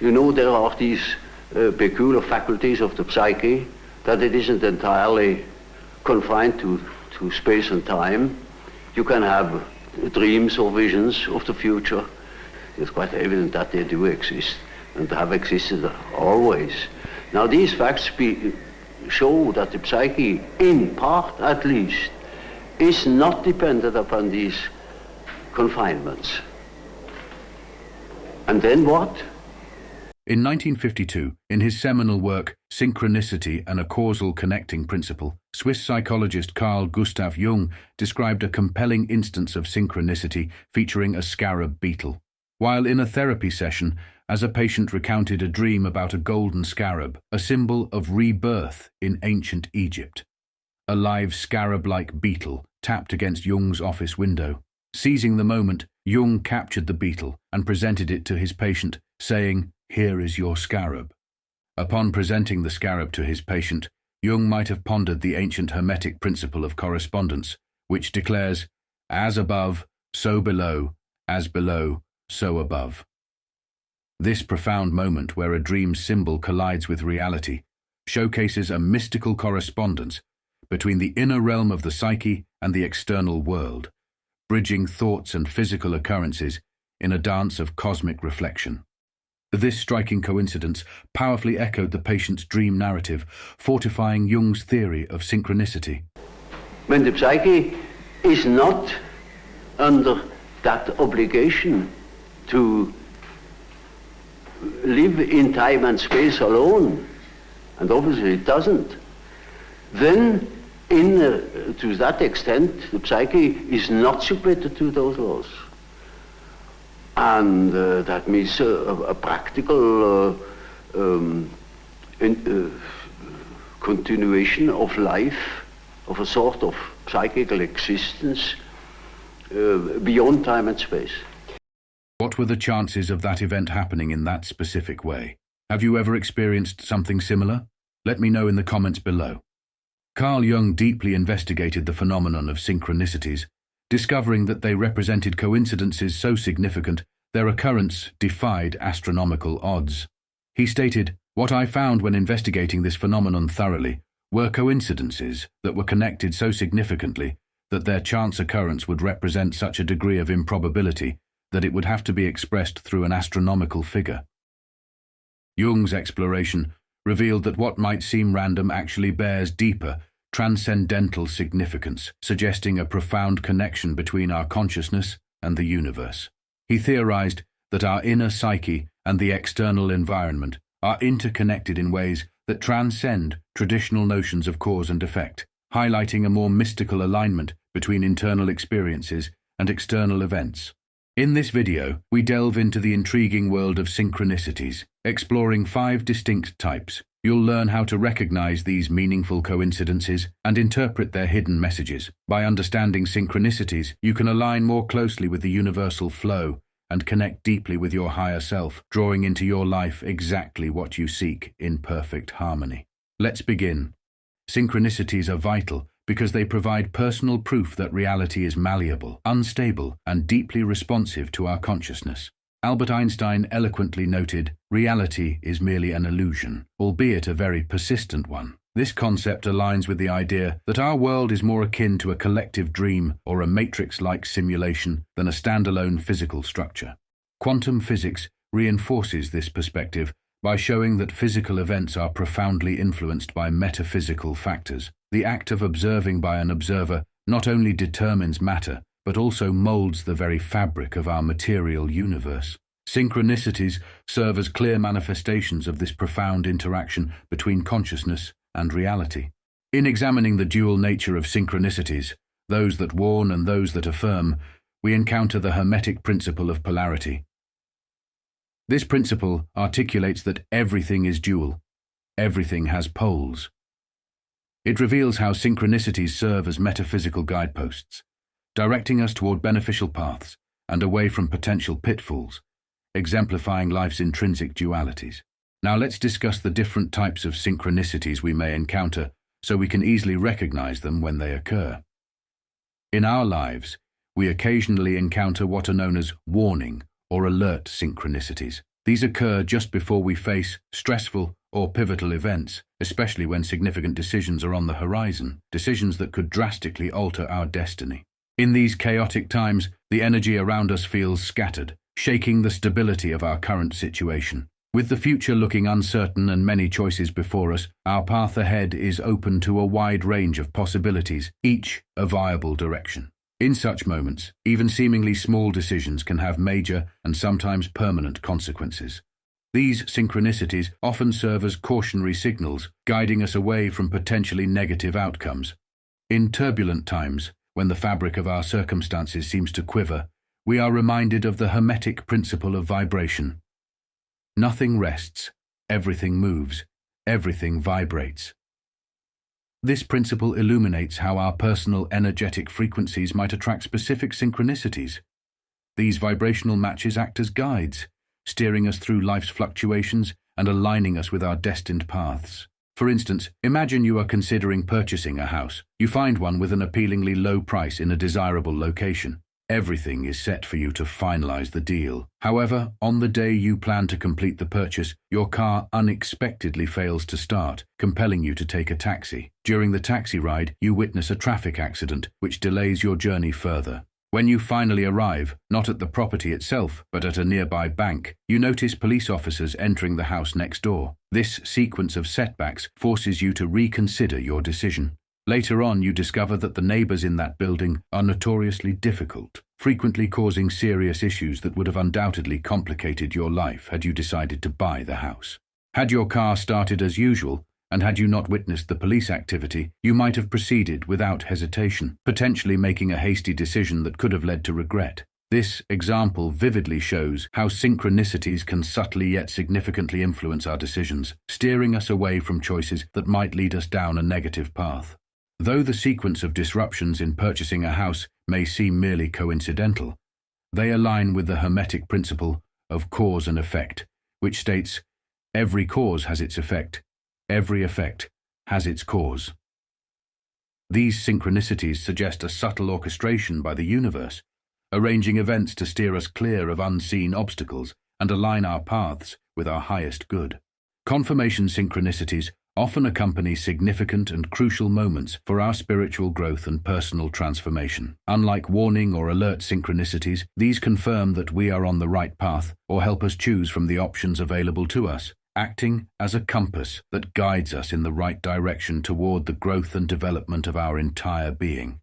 You know, there are these peculiar faculties of the psyche, that it isn't entirely confined to space and time. You can have dreams or visions of the future. It's quite evident that they do exist and have existed always. Now, these facts show that the psyche, in part at least, is not dependent upon these confinements. And then what? In 1952, in his seminal work, Synchronicity and a Causal Connecting Principle, Swiss psychologist Carl Jung described a compelling instance of synchronicity featuring a scarab beetle. While in a therapy session, as a patient recounted a dream about a golden scarab, a symbol of rebirth in ancient Egypt. A live scarab-like beetle tapped against Jung's office window. Seizing the moment, Jung captured the beetle and presented it to his patient, saying, "Here is your scarab." Upon presenting the scarab to his patient, Jung might have pondered the ancient Hermetic principle of correspondence, which declares, "As above, so below, as below, so above." This profound moment where a dream symbol collides with reality showcases a mystical correspondence between the inner realm of the psyche and the external world, bridging thoughts and physical occurrences in a dance of cosmic reflection. This striking coincidence powerfully echoed the patient's dream narrative, fortifying Jung's theory of synchronicity. When the psyche is not under that obligation to live in time and space alone, and obviously it doesn't, then to that extent the psyche is not submitted to those laws. And that means a practical continuation of life, of a sort of psychical existence beyond time and space. What were the chances of that event happening in that specific way? Have you ever experienced something similar? Let me know in the comments below. Carl Jung deeply investigated the phenomenon of synchronicities, discovering that they represented coincidences so significant their occurrence defied astronomical odds. He stated, "What I found when investigating this phenomenon thoroughly were coincidences that were connected so significantly that their chance occurrence would represent such a degree of improbability that it would have to be expressed through an astronomical figure." Jung's exploration revealed that what might seem random actually bears deeper, transcendental significance, suggesting a profound connection between our consciousness and the universe. He theorized that our inner psyche and the external environment are interconnected in ways that transcend traditional notions of cause and effect, highlighting a more mystical alignment between internal experiences and external events. In this video, we delve into the intriguing world of synchronicities, exploring 5 distinct types. You'll learn how to recognize these meaningful coincidences and interpret their hidden messages. By understanding synchronicities, you can align more closely with the universal flow and connect deeply with your higher self, drawing into your life exactly what you seek in perfect harmony. Let's begin. Synchronicities are vital because they provide personal proof that reality is malleable, unstable, and deeply responsive to our consciousness. Albert Einstein eloquently noted, "Reality is merely an illusion, albeit a very persistent one." This concept aligns with the idea that our world is more akin to a collective dream or a matrix-like simulation than a standalone physical structure. Quantum physics reinforces this perspective by showing that physical events are profoundly influenced by metaphysical factors. The act of observing by an observer not only determines matter, but also molds the very fabric of our material universe. Synchronicities serve as clear manifestations of this profound interaction between consciousness and reality. In examining the dual nature of synchronicities, those that warn and those that affirm, we encounter the Hermetic principle of polarity. This principle articulates that everything is dual, everything has poles. It reveals how synchronicities serve as metaphysical guideposts, directing us toward beneficial paths and away from potential pitfalls, exemplifying life's intrinsic dualities. Now let's discuss the different types of synchronicities we may encounter so we can easily recognize them when they occur. In our lives, we occasionally encounter what are known as warning or alert synchronicities. These occur just before we face stressful or pivotal events, especially when significant decisions are on the horizon, decisions that could drastically alter our destiny. In these chaotic times, the energy around us feels scattered, shaking the stability of our current situation. With the future looking uncertain and many choices before us, our path ahead is open to a wide range of possibilities, each a viable direction. In such moments, even seemingly small decisions can have major and sometimes permanent consequences. These synchronicities often serve as cautionary signals, guiding us away from potentially negative outcomes. In turbulent times, when the fabric of our circumstances seems to quiver, we are reminded of the Hermetic principle of vibration. Nothing rests, everything moves, everything vibrates. This principle illuminates how our personal energetic frequencies might attract specific synchronicities. These vibrational matches act as guides, steering us through life's fluctuations and aligning us with our destined paths. For instance, imagine you are considering purchasing a house. You find one with an appealingly low price in a desirable location. Everything is set for you to finalize the deal. However, on the day you plan to complete the purchase, your car unexpectedly fails to start, compelling you to take a taxi. During the taxi ride, you witness a traffic accident, which delays your journey further. When you finally arrive, not at the property itself, but at a nearby bank, you notice police officers entering the house next door. This sequence of setbacks forces you to reconsider your decision. Later on, you discover that the neighbors in that building are notoriously difficult, frequently causing serious issues that would have undoubtedly complicated your life had you decided to buy the house. Had your car started as usual, and had you not witnessed the police activity, you might have proceeded without hesitation, potentially making a hasty decision that could have led to regret. This example vividly shows how synchronicities can subtly yet significantly influence our decisions, steering us away from choices that might lead us down a negative path. Though the sequence of disruptions in purchasing a house may seem merely coincidental, they align with the Hermetic principle of cause and effect, which states, every cause has its effect, every effect has its cause. These synchronicities suggest a subtle orchestration by the universe, arranging events to steer us clear of unseen obstacles and align our paths with our highest good. Confirmation synchronicities often accompany significant and crucial moments for our spiritual growth and personal transformation. Unlike warning or alert synchronicities, these confirm that we are on the right path or help us choose from the options available to us, acting as a compass that guides us in the right direction toward the growth and development of our entire being.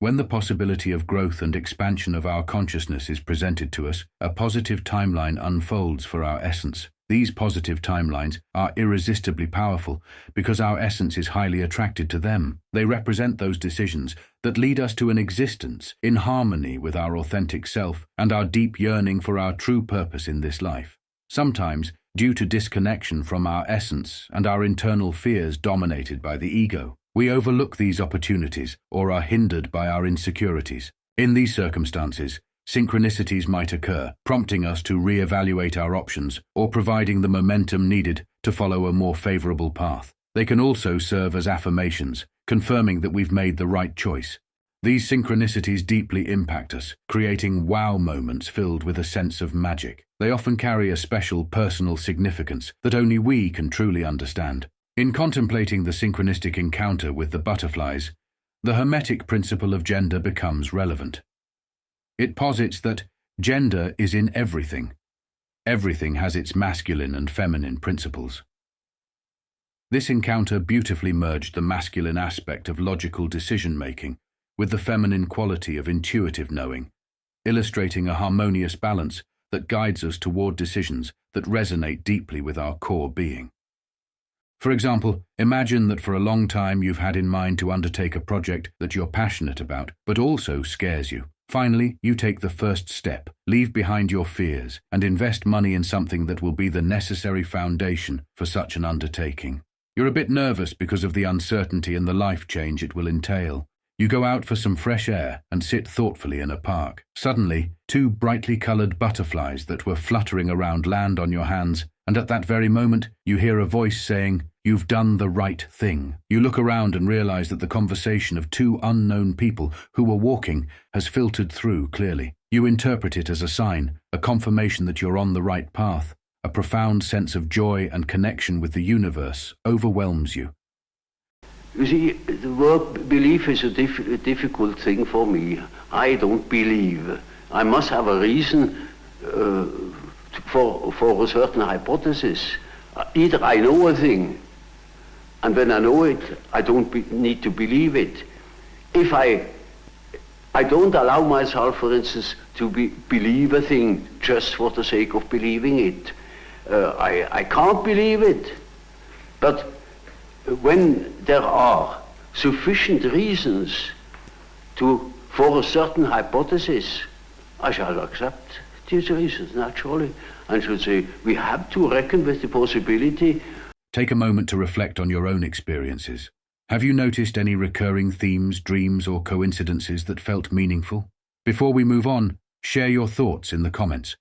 When the possibility of growth and expansion of our consciousness is presented to us, a positive timeline unfolds for our essence. These positive timelines are irresistibly powerful because our essence is highly attracted to them. They represent those decisions that lead us to an existence in harmony with our authentic self and our deep yearning for our true purpose in this life. Sometimes, due to disconnection from our essence and our internal fears dominated by the ego, we overlook these opportunities or are hindered by our insecurities. In these circumstances, synchronicities might occur, prompting us to re-evaluate our options or providing the momentum needed to follow a more favorable path. They can also serve as affirmations, confirming that we've made the right choice. These synchronicities deeply impact us, creating wow moments filled with a sense of magic. They often carry a special personal significance that only we can truly understand. In contemplating the synchronistic encounter with the butterflies, the Hermetic principle of gender becomes relevant. It posits that gender is in everything. Everything has its masculine and feminine principles. This encounter beautifully merged the masculine aspect of logical decision-making with the feminine quality of intuitive knowing, illustrating a harmonious balance that guides us toward decisions that resonate deeply with our core being. For example, imagine that for a long time you've had in mind to undertake a project that you're passionate about, but also scares you. Finally, you take the first step, leave behind your fears, and invest money in something that will be the necessary foundation for such an undertaking. You're a bit nervous because of the uncertainty and the life change it will entail. You go out for some fresh air and sit thoughtfully in a park. Suddenly, two brightly colored butterflies that were fluttering around land on your hands, and at that very moment, you hear a voice saying, "You've done the right thing." You look around and realize that the conversation of two unknown people who were walking has filtered through clearly. You interpret it as a sign, a confirmation that you're on the right path. a profound sense of joy and connection with the universe overwhelms you. You see, the word belief is a difficult thing for me. I don't believe. I must have a reason for a certain hypothesis. Either I know a thing, and when I know it, I don't need to believe it. If I don't allow myself, for instance, to believe a thing just for the sake of believing it. I can't believe it. But when there are sufficient reasons for a certain hypothesis, I shall accept these reasons, naturally, and should say, we have to reckon with the possibility. Take a moment to reflect on your own experiences. Have you noticed any recurring themes, dreams, or coincidences that felt meaningful? Before we move on, share your thoughts in the comments.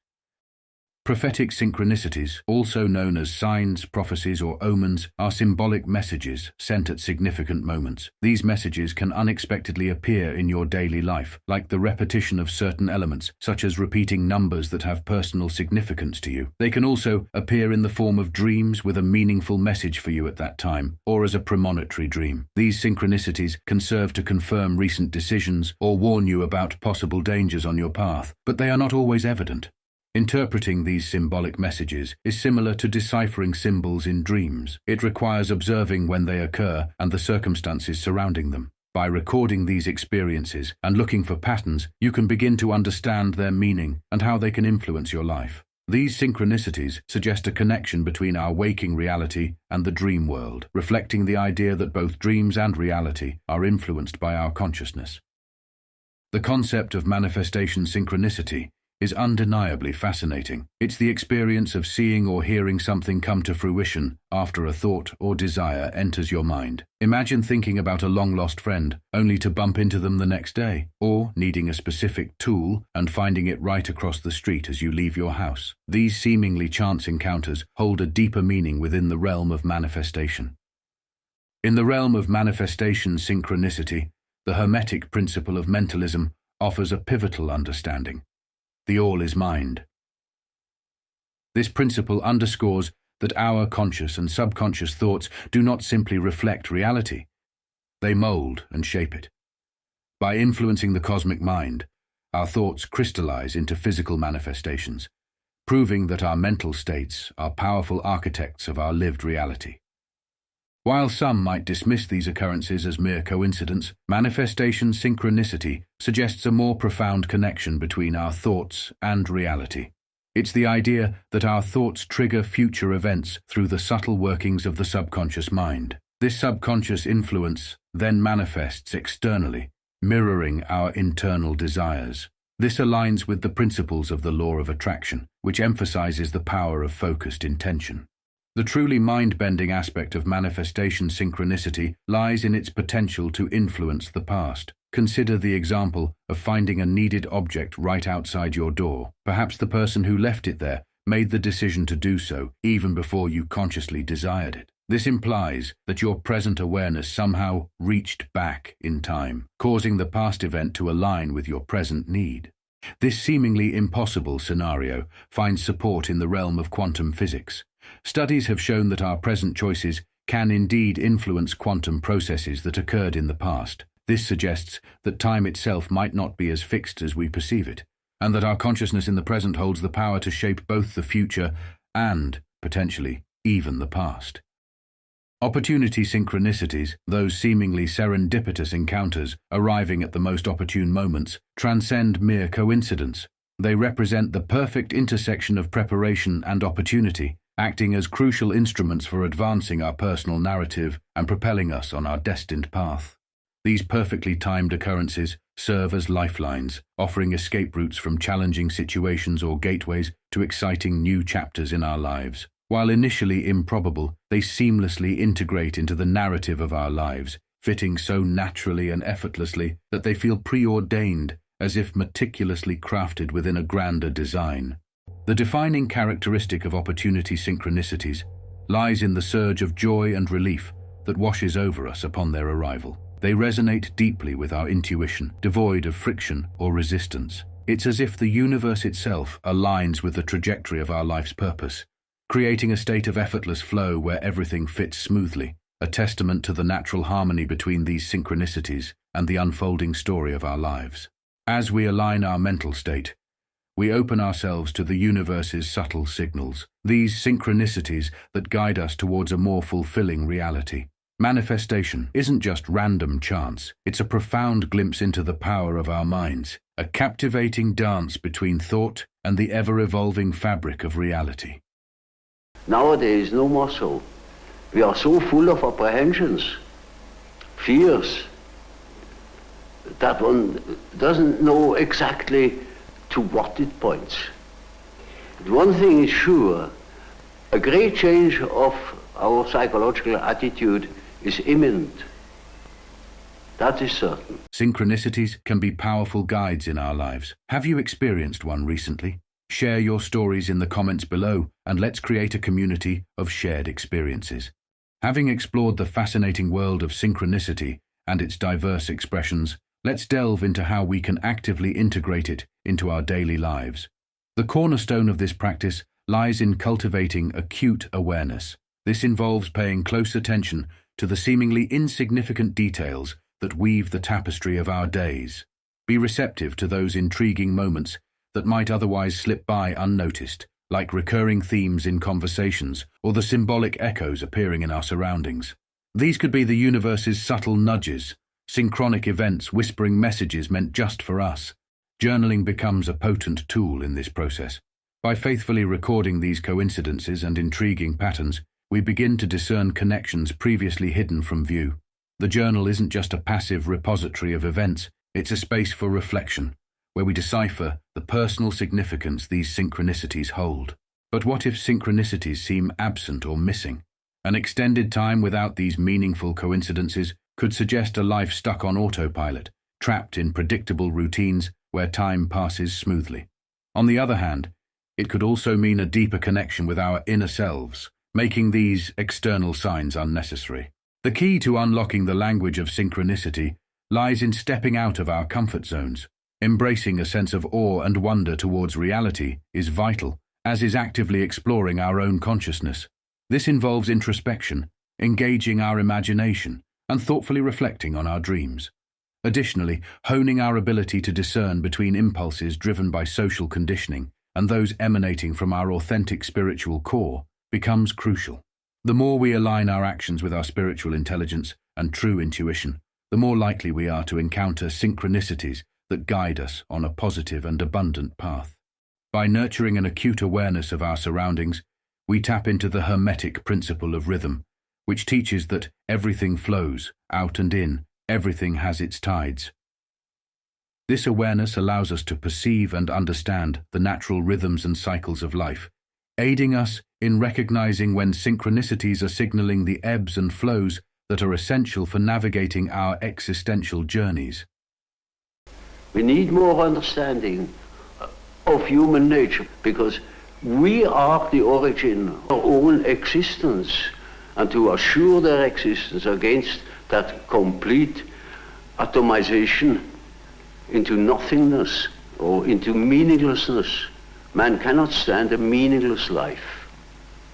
Prophetic synchronicities, also known as signs, prophecies, or omens, are symbolic messages sent at significant moments. These messages can unexpectedly appear in your daily life, like the repetition of certain elements, such as repeating numbers that have personal significance to you. They can also appear in the form of dreams with a meaningful message for you at that time, or as a premonitory dream. These synchronicities can serve to confirm recent decisions or warn you about possible dangers on your path, but they are not always evident. Interpreting these symbolic messages is similar to deciphering symbols in dreams. It requires observing when they occur and the circumstances surrounding them. By recording these experiences and looking for patterns, you can begin to understand their meaning and how they can influence your life. These synchronicities suggest a connection between our waking reality and the dream world, reflecting the idea that both dreams and reality are influenced by our consciousness. The concept of manifestation synchronicity is undeniably fascinating. It's the experience of seeing or hearing something come to fruition after a thought or desire enters your mind. Imagine thinking about a long-lost friend, only to bump into them the next day, or needing a specific tool and finding it right across the street as you leave your house. These seemingly chance encounters hold a deeper meaning within the realm of manifestation. In the realm of manifestation synchronicity, the Hermetic principle of mentalism offers a pivotal understanding. The all is mind. This principle underscores that our conscious and subconscious thoughts do not simply reflect reality. They mold and shape it. By influencing the cosmic mind, our thoughts crystallize into physical manifestations, proving that our mental states are powerful architects of our lived reality. While some might dismiss these occurrences as mere coincidence, manifestation synchronicity suggests a more profound connection between our thoughts and reality. It's the idea that our thoughts trigger future events through the subtle workings of the subconscious mind. This subconscious influence then manifests externally, mirroring our internal desires. This aligns with the principles of the law of attraction, which emphasizes the power of focused intention. The truly mind-bending aspect of manifestation synchronicity lies in its potential to influence the past. Consider the example of finding a needed object right outside your door. Perhaps the person who left it there made the decision to do so even before you consciously desired it. This implies that your present awareness somehow reached back in time, causing the past event to align with your present need. This seemingly impossible scenario finds support in the realm of quantum physics. Studies have shown that our present choices can indeed influence quantum processes that occurred in the past. This suggests that time itself might not be as fixed as we perceive it, and that our consciousness in the present holds the power to shape both the future and, potentially, even the past. Opportunity synchronicities, those seemingly serendipitous encounters arriving at the most opportune moments, transcend mere coincidence. They represent the perfect intersection of preparation and opportunity, acting as crucial instruments for advancing our personal narrative and propelling us on our destined path. These perfectly timed occurrences serve as lifelines, offering escape routes from challenging situations or gateways to exciting new chapters in our lives. While initially improbable, they seamlessly integrate into the narrative of our lives, fitting so naturally and effortlessly that they feel preordained, as if meticulously crafted within a grander design. The defining characteristic of opportunity synchronicities lies in the surge of joy and relief that washes over us upon their arrival. They resonate deeply with our intuition, devoid of friction or resistance. It's as if the universe itself aligns with the trajectory of our life's purpose, creating a state of effortless flow where everything fits smoothly, a testament to the natural harmony between these synchronicities and the unfolding story of our lives. As we align our mental state, we open ourselves to the universe's subtle signals, these synchronicities that guide us towards a more fulfilling reality. Manifestation isn't just random chance, it's a profound glimpse into the power of our minds, a captivating dance between thought and the ever-evolving fabric of reality. Nowadays, no more so. We are so full of apprehensions, fears, that one doesn't know exactly to what it points. But one thing is sure, a great change of our psychological attitude is imminent. That is certain. Synchronicities can be powerful guides in our lives. Have you experienced one recently? Share your stories in the comments below, and let's create a community of shared experiences. Having explored the fascinating world of synchronicity and its diverse expressions, let's delve into how we can actively integrate it into our daily lives. The cornerstone of this practice lies in cultivating acute awareness. This involves paying close attention to the seemingly insignificant details that weave the tapestry of our days. Be receptive to those intriguing moments that might otherwise slip by unnoticed, like recurring themes in conversations or the symbolic echoes appearing in our surroundings. These could be the universe's subtle nudges, synchronic events whispering messages meant just for us. Journaling becomes a potent tool in this process. By faithfully recording these coincidences and intriguing patterns, we begin to discern connections previously hidden from view. The journal isn't just a passive repository of events, it's a space for reflection, where we decipher the personal significance these synchronicities hold. But what if synchronicities seem absent or missing? An extended time without these meaningful coincidences could suggest a life stuck on autopilot, trapped in predictable routines where time passes smoothly. On the other hand, it could also mean a deeper connection with our inner selves, making these external signs unnecessary. The key to unlocking the language of synchronicity lies in stepping out of our comfort zones. Embracing a sense of awe and wonder towards reality is vital, as is actively exploring our own consciousness. This involves introspection, engaging our imagination, and thoughtfully reflecting on our dreams. Additionally, honing our ability to discern between impulses driven by social conditioning and those emanating from our authentic spiritual core becomes crucial. The more we align our actions with our spiritual intelligence and true intuition, the more likely we are to encounter synchronicities that guide us on a positive and abundant path. By nurturing an acute awareness of our surroundings, we tap into the Hermetic principle of rhythm, which teaches that everything flows, out and in, everything has its tides. This awareness allows us to perceive and understand the natural rhythms and cycles of life, aiding us in recognizing when synchronicities are signaling the ebbs and flows that are essential for navigating our existential journeys. We need more understanding of human nature, because we are the origin of our own existence, and to assure their existence against that complete atomization into nothingness or into meaninglessness. Man cannot stand a meaningless life.